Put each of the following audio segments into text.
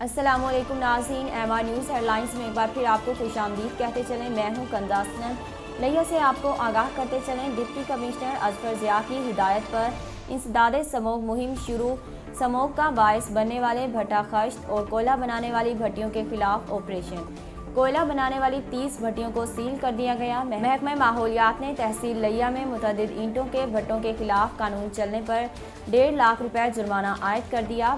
السلام علیکم ناظرین، M R news headlines میں ایک بار پھر آپ کو خوش آمدید کہتے چلیں۔ میں ہوں کنزا اسلم۔ لیا سے آپ کو آگاہ کرتے چلیں، ڈپٹی کمشنر اظفر ضیاء کی ہدایت پر انسداد سموگ مہم شروع۔ سموگ کا باعث بننے والے بھٹا خشت اور کوئلہ بنانے والی بھٹیوں کے خلاف آپریشن۔ کوئلہ بنانے والی 30 بھٹیوں کو سیل کر دیا گیا۔ محکمہ ماحولیات نے تحصیل لیا میں متعدد اینٹوں کے بھٹوں کے خلاف قانون چلنے پر 1.5 لاکھ روپے جرمانہ عائد کر دیا۔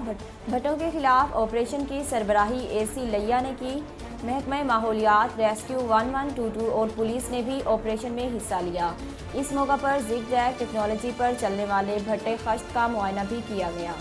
بھٹوں کے خلاف آپریشن کی سربراہی اے سی لیا نے کی۔ محکمہ ماحولیات، ریسکیو 1122 اور پولیس نے بھی آپریشن میں حصہ لیا۔ اس موقع پر زگ زیگ ٹیکنالوجی پر چلنے والے بھٹے خشت کا معائنہ بھی کیا گیا۔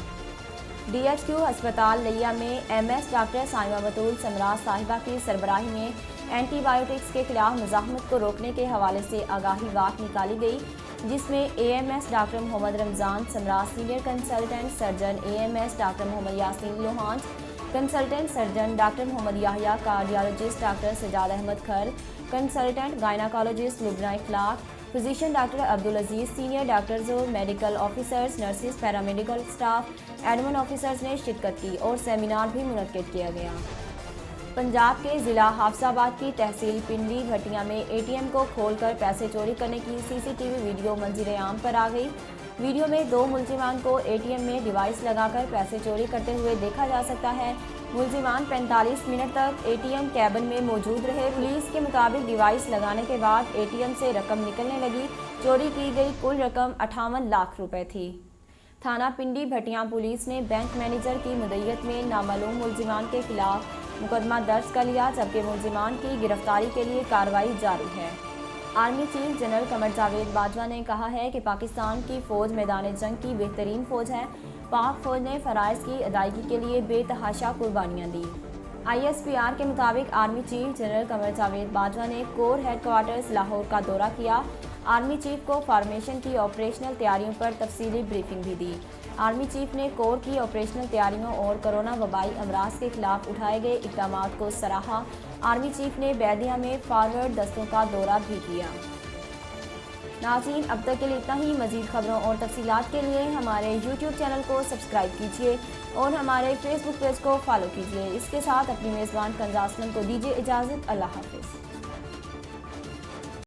ڈی ایچ کیو ہسپتال لیا میں ایم ایس ڈاکٹر سائمہ بطول سمراج صاحبہ کی سربراہی میں اینٹی بائیوٹکس کے خلاف مزاحمت کو روکنے کے حوالے سے آگاہی واک نکالی گئی، جس میں A M S doctor Muhammad Ramzan Samraj, senior consultant surgeon A M S doctor Muhammad Yasin Lohanch, consultant surgeon doctor Muhammad Yahya, cardiologist doctor Sajjad Ahmed Khar, consultant gynaecologist Lubna Akhlaq, physician doctor Abdul Aziz, senior doctors اور medical officers, nurses, paramedical staff, admin officers نے شرکت کی اور سیمینار بھی منعقد کیا گیا۔ پنجاب کے ضلع حافظ آباد کی تحصیل پنڈی بھٹیاں میں اے ٹی ایم کو کھول کر پیسے چوری کرنے کی سی سی ٹی وی ویڈیو منظر عام پر آ گئی۔ ویڈیو میں 2 ملزمان کو اے ٹی ایم میں ڈیوائس لگا کر پیسے چوری کرتے ہوئے دیکھا جا سکتا ہے۔ ملزمان 45 منٹ تک اے ٹی ایم کیبن میں موجود رہے۔ پولیس کے مطابق ڈیوائس لگانے کے بعد اے ٹی ایم سے رقم نکلنے لگی۔ چوری کی گئی کل رقم 58 لاکھ روپے تھی۔ تھانہ پنڈی بھٹیاں پولیس نے بینک مینیجر کی مدعیت میں نامعلوم ملزمان کے خلاف مقدمہ درج کر لیا، جبکہ ملزمان کی گرفتاری کے لیے کارروائی جاری ہے۔ Army chief general Qamar Javed Bajwa نے کہا ہے کہ پاکستان کی فوج میدان جنگ کی بہترین فوج ہے۔ پاک فوج نے فرائض کی ادائیگی کے لیے بے تحاشا قربانیاں دیں۔ آئی ایس پی آر کے مطابق army chief general Qamar Javed Bajwa نے کور ہیڈ کوارٹرز لاہور کا دورہ کیا۔ آرمی چیف کو فارمیشن کی آپریشنل تیاریوں پر تفصیلی بریفنگ بھی دی۔ آرمی چیف نے کور کی آپریشنل تیاریوں اور کرونا وبائی امراض کے خلاف اٹھائے گئے اقدامات کو سراہا۔ آرمی چیف نے بیدیا میں فارورڈ دستوں کا دورہ بھی کیا۔ ناظرین، اب تک کے لیے اتنا ہی۔ مزید خبروں اور تفصیلات کے لیے ہمارے یوٹیوب چینل کو سبسکرائب کیجیے اور ہمارے فیس بک پیج کو فالو کیجیے۔ اس کے ساتھ اپنی میزبان کنزا اسلم کو دیجیے اجازت۔ اللہ حافظ۔